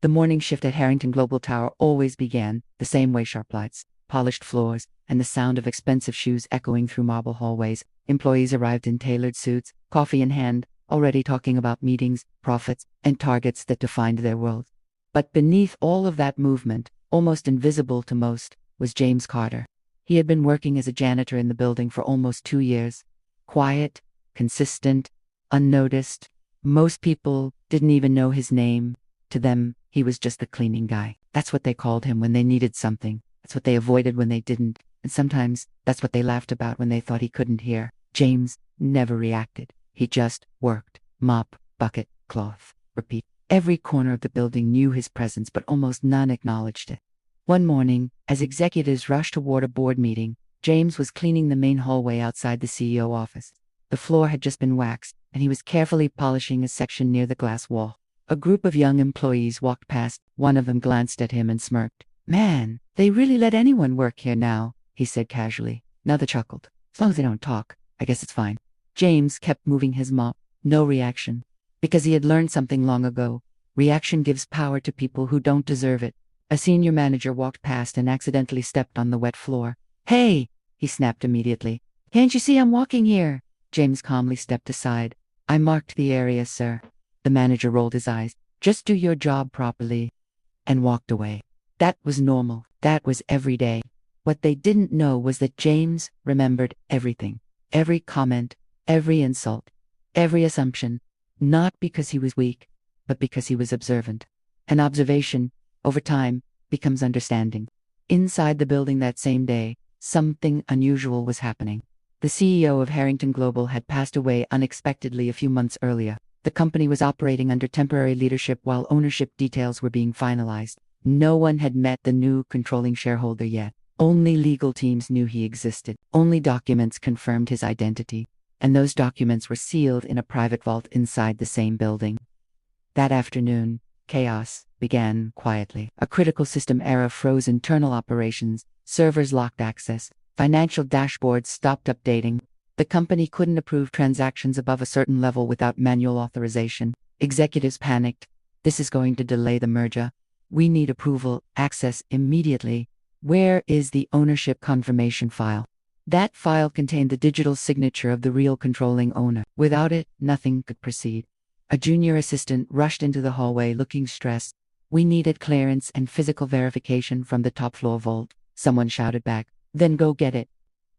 The morning shift at Harrington Global Tower always began the same way: sharp lights, polished floors, and the sound of expensive shoes echoing through marble hallways. Employees arrived in tailored suits, coffee in hand, already talking about meetings, profits, and targets that defined their world. But beneath all of that movement, almost invisible to most, was James Carter. He had been working as a janitor in the building for almost 2 years. Quiet, consistent, unnoticed. Most people didn't even know his name. To them, he was just the cleaning guy. That's what they called him when they needed something. That's what they avoided when they didn't. And sometimes, that's what they laughed about when they thought he couldn't hear. James never reacted. He just worked. Mop, bucket, cloth, repeat. Every corner of the building knew his presence, but almost none acknowledged it. One morning, as executives rushed toward a board meeting, James was cleaning the main hallway outside the CEO office. The floor had just been waxed, and he was carefully polishing a section near the glass wall. A group of young employees walked past. One of them glanced at him and smirked. "Man, they really let anyone work here now," he said casually. Another chuckled. "As long as they don't talk, I guess it's fine." James kept moving his mop. No reaction. Because he had learned something long ago. Reaction gives power to people who don't deserve it. A senior manager walked past and accidentally stepped on the wet floor. "Hey!" he snapped immediately. "Can't you see I'm walking here?" James calmly stepped aside. "I marked the area, sir." The manager rolled his eyes. "Just do your job properly," and walked away. That was normal. That was every day. What they didn't know was that James remembered everything. Every comment, every insult, every assumption. Not because he was weak, but because he was observant. An observation, over time, becomes understanding. Inside the building that same day, something unusual was happening. The CEO of Harrington Global had passed away unexpectedly a few months earlier. The company was operating under temporary leadership while ownership details were being finalized. No one had met the new controlling shareholder yet. Only legal teams knew he existed. Only documents confirmed his identity. And those documents were sealed in a private vault inside the same building. That afternoon, chaos began quietly. A critical system error froze internal operations, servers locked access, financial dashboards stopped updating. The company couldn't approve transactions above a certain level without manual authorization. Executives panicked. "This is going to delay the merger. We need approval, access immediately. Where is the ownership confirmation file?" That file contained the digital signature of the real controlling owner. Without it, nothing could proceed. A junior assistant rushed into the hallway looking stressed. "We needed clearance and physical verification from the top floor vault," someone shouted back. "Then go get it."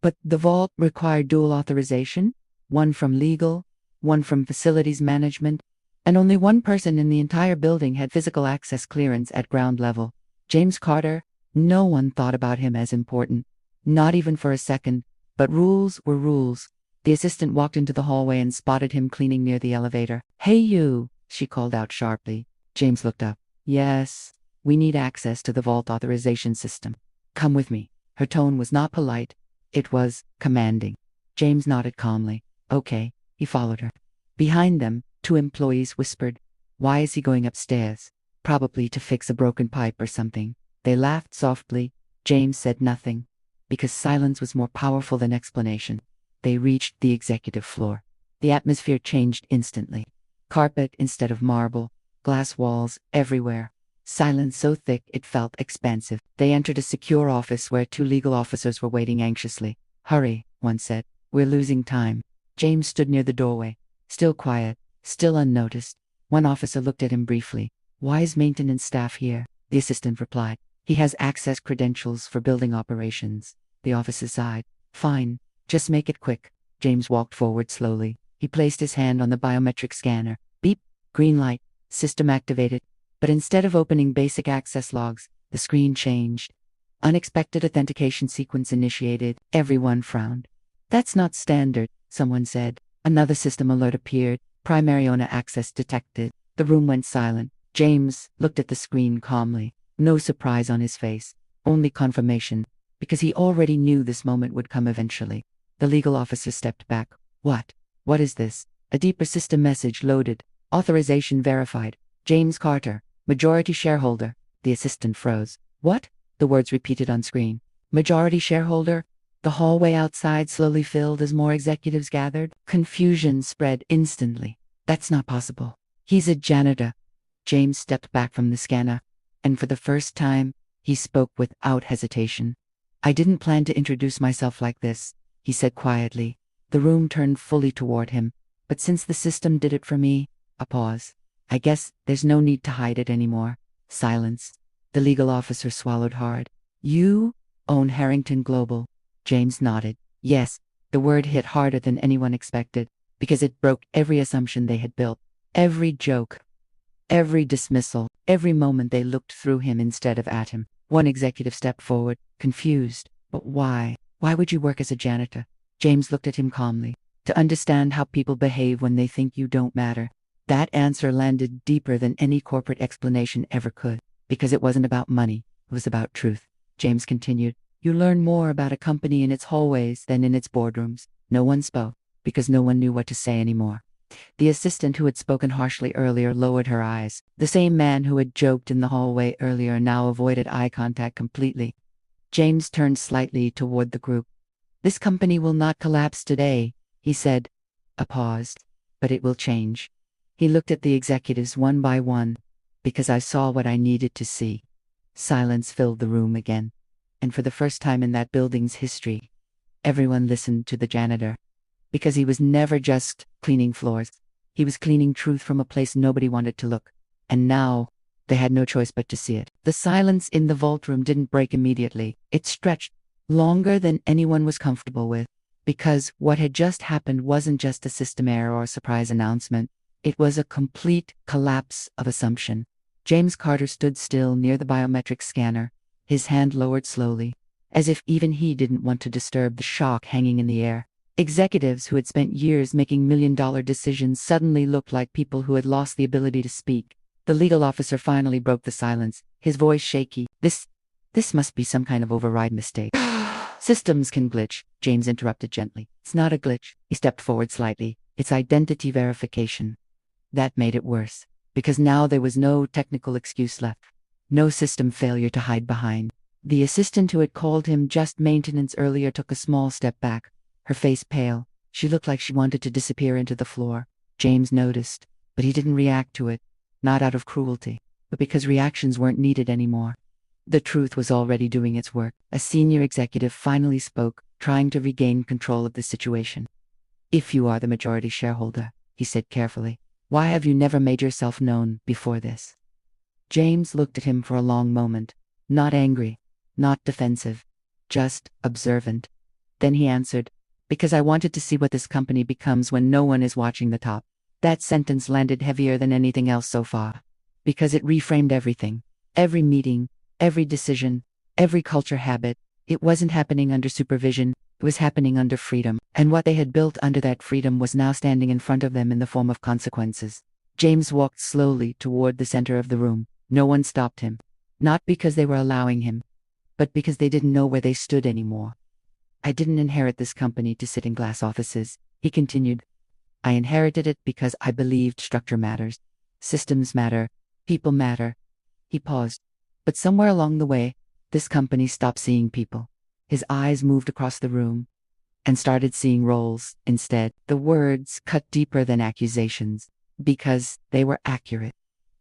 But the vault required dual authorization, one from legal, one from facilities management, and only one person in the entire building had physical access clearance at ground level. James Carter. No one thought about him as important. Not even for a second. But rules were rules. The assistant walked into the hallway and spotted him cleaning near the elevator. "Hey you," she called out sharply. James looked up. "Yes, we need access to the vault authorization system. Come with me." Her tone was not polite. It was commanding. James nodded calmly. "Okay." He followed her. Behind them, 2 employees whispered, "Why is he going upstairs?" "Probably to fix a broken pipe or something." They laughed softly. James said nothing, because silence was more powerful than explanation. They reached the executive floor. The atmosphere changed instantly. Carpet instead of marble, glass walls everywhere. Silence so thick it felt expansive. They entered a secure office where 2 legal officers were waiting anxiously. "Hurry," one said. "We're losing time." James stood near the doorway, still quiet, still unnoticed. One officer looked at him briefly. "Why is maintenance staff here?" The assistant replied. "He has access credentials for building operations." The officer sighed. "Fine, just make it quick." James walked forward slowly. He placed his hand on the biometric scanner. Beep, green light, system activated. But instead of opening basic access logs, the screen changed. Unexpected authentication sequence initiated. Everyone frowned. "That's not standard," someone said. Another system alert appeared. Primary owner access detected. The room went silent. James looked at the screen calmly. No surprise on his face. Only confirmation. Because he already knew this moment would come eventually. The legal officer stepped back. "What? What is this?" A deeper system message loaded. "Authorization verified. James Carter, majority shareholder." The assistant froze. "What?" The words repeated on screen. "Majority shareholder?" The hallway outside slowly filled as more executives gathered. Confusion spread instantly. "That's not possible. He's a janitor." James stepped back from the scanner, and for the first time, he spoke without hesitation. I didn't plan to introduce myself like this, he said quietly. The room turned fully toward him. But since the system did it for me, a pause. I guess there's no need to hide it anymore. Silence. The legal officer swallowed hard. You own Harrington Global. James nodded. Yes, the word hit harder than anyone expected, because it broke every assumption they had built. Every joke. Every dismissal. Every moment they looked through him instead of at him. One executive stepped forward, confused. But why? Why would you work as a janitor? James looked at him calmly. To understand how people behave when they think you don't matter. That answer landed deeper than any corporate explanation ever could. Because it wasn't about money, it was about truth. James continued, you learn more about a company in its hallways than in its boardrooms. No one spoke, because no one knew what to say anymore. The assistant who had spoken harshly earlier lowered her eyes. The same man who had joked in the hallway earlier now avoided eye contact completely. James turned slightly toward the group. This company will not collapse today, he said. A pause. But it will change. He looked at the executives one by one, because I saw what I needed to see. Silence filled the room again. And for the first time in that building's history, everyone listened to the janitor. Because he was never just cleaning floors. He was cleaning truth from a place nobody wanted to look. And now, they had no choice but to see it. The silence in the vault room didn't break immediately. It stretched longer than anyone was comfortable with. Because what had just happened wasn't just a system error or a surprise announcement. It was a complete collapse of assumption. James Carter stood still near the biometric scanner, his hand lowered slowly, as if even he didn't want to disturb the shock hanging in the air. Executives who had spent years making million-dollar decisions suddenly looked like people who had lost the ability to speak. The legal officer finally broke the silence, his voice shaky. This must be some kind of override mistake. Systems can glitch, James interrupted gently. It's not a glitch. He stepped forward slightly. It's identity verification. That made it worse, because now there was no technical excuse left. No system failure to hide behind. The assistant who had called him just maintenance earlier took a small step back, her face pale. She looked like she wanted to disappear into the floor. James noticed, but he didn't react to it, not out of cruelty, but because reactions weren't needed anymore. The truth was already doing its work. A senior executive finally spoke, trying to regain control of the situation. If you are the majority shareholder, he said carefully, why have you never made yourself known before this? James looked at him for a long moment, not angry, not defensive, just observant. Then he answered, because I wanted to see what this company becomes when no one is watching the top. That sentence landed heavier than anything else so far, because it reframed everything. Every meeting, every decision, every culture habit. It wasn't happening under supervision, it was happening under freedom. And what they had built under that freedom was now standing in front of them in the form of consequences. James walked slowly toward the center of the room. No one stopped him. Not because they were allowing him, but because they didn't know where they stood anymore. I didn't inherit this company to sit in glass offices, he continued. I inherited it because I believed structure matters. Systems matter. People matter. He paused. But somewhere along the way, this company stopped seeing people. His eyes moved across the room and started seeing roles instead. The words cut deeper than accusations because they were accurate.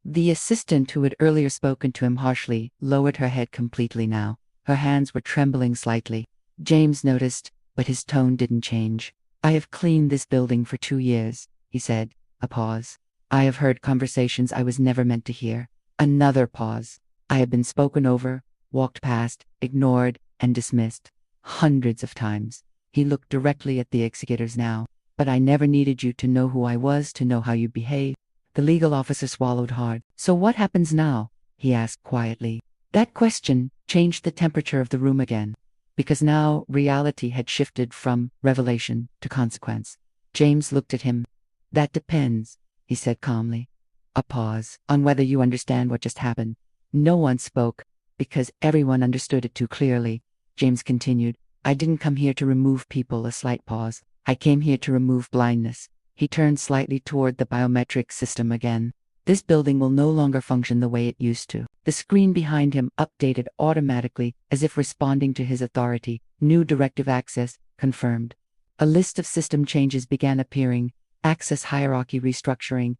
The assistant who had earlier spoken to him harshly lowered her head completely now. Her hands were trembling slightly. James noticed, but his tone didn't change. I have cleaned this building for 2 years, he said. A pause. I have heard conversations I was never meant to hear. Another pause. I have been spoken over, walked past, ignored, and dismissed. Hundreds of times. He looked directly at the executors now. But I never needed you to know who I was to know how you behave. The legal officer swallowed hard. So what happens now? He asked quietly. That question changed the temperature of the room again. Because now reality had shifted from revelation to consequence. James looked at him. That depends, he said calmly. A pause. On whether you understand what just happened. No one spoke, because everyone understood it too clearly. James continued, I didn't come here to remove people. A slight pause. I came here to remove blindness. He turned slightly toward the biometric system again. This building will no longer function the way it used to. The screen behind him updated automatically, as if responding to his authority. New directive access, confirmed. A list of system changes began appearing. Access hierarchy restructuring.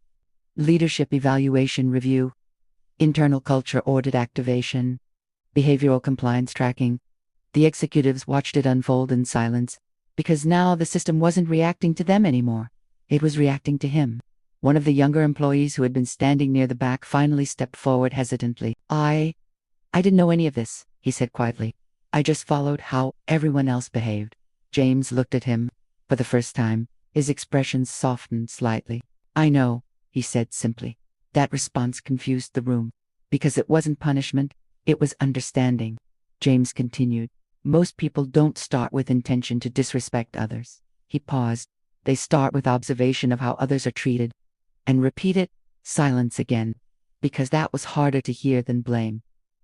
Leadership evaluation review. internal culture audit activation, behavioral compliance tracking. The executives watched it unfold in silence, because now the system wasn't reacting to them anymore. It was reacting to him. One of the younger employees who had been standing near the back finally stepped forward hesitantly. I didn't know any of this, he said quietly. I just followed how everyone else behaved. James looked at him. For the first time, his expression softened slightly. I know, he said simply. That response confused the room. Because it wasn't punishment, it was understanding. James continued. Most people don't start with intention to disrespect others. He paused. They start with observation of how others are treated. And repeat it, silence again. Because that was harder to hear than blame.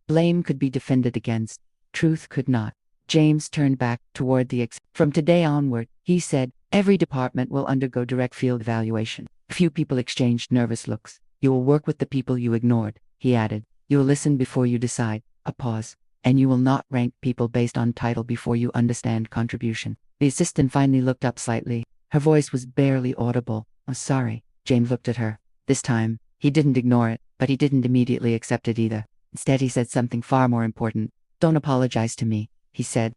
Blame could be defended against. Truth could not. James turned back toward the From today onward, he said, every department will undergo direct field evaluation. A few people exchanged nervous looks. You will work with the people you ignored, he added. You will listen before you decide. A pause. And you will not rank people based on title before you understand contribution. The assistant finally looked up slightly. Her voice was barely audible. Oh, sorry. James looked at her. This time, he didn't ignore it, but he didn't immediately accept it either. Instead, he said something far more important. Don't apologize to me, he said.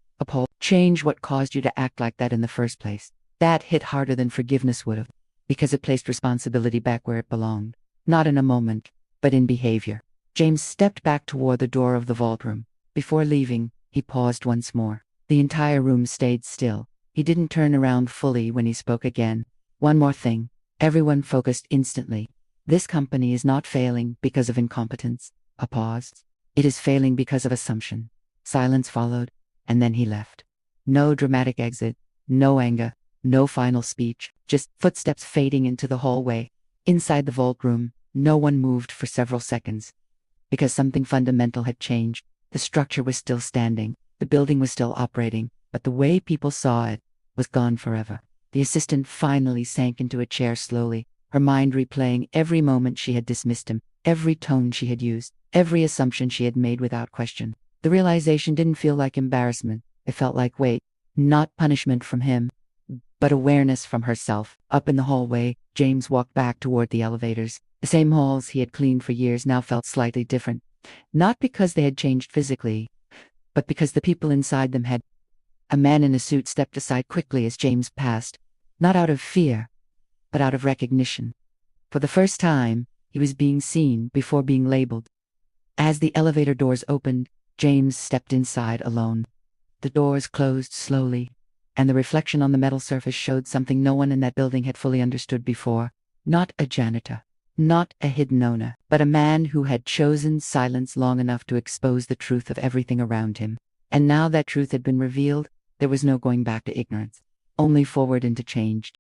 Change what caused you to act like that in the first place. That hit harder than forgiveness would have, because it placed responsibility back where it belonged. Not in a moment, but in behavior. James stepped back toward the door of the vault room. Before leaving, he paused once more. The entire room stayed still. He didn't turn around fully when he spoke again. One more thing. Everyone focused instantly. This company is not failing because of incompetence. A pause. It is failing because of assumption. Silence followed, and then he left. No dramatic exit, no anger, no final speech, just footsteps fading into the hallway. Inside the vault room, no one moved for several seconds. Because something fundamental had changed. The structure was still standing, the building was still operating, but the way people saw it was gone forever. The assistant finally sank into a chair slowly, her mind replaying every moment she had dismissed him, every tone she had used, every assumption she had made without question. The realization didn't feel like embarrassment. It felt like weight, not punishment from him, but awareness from herself. Up in the hallway, James walked back toward the elevators. The same halls he had cleaned for years now felt slightly different. Not because they had changed physically, but because the people inside them had. A man in a suit stepped aside quickly as James passed, not out of fear, but out of recognition. For the first time, he was being seen before being labeled. As the elevator doors opened, James stepped inside alone. The doors closed slowly, and the reflection on the metal surface showed something no one in that building had fully understood before. Not a janitor, not a hidden owner, but a man who had chosen silence long enough to expose the truth of everything around him. And now that truth had been revealed, there was no going back to ignorance, only forward into change.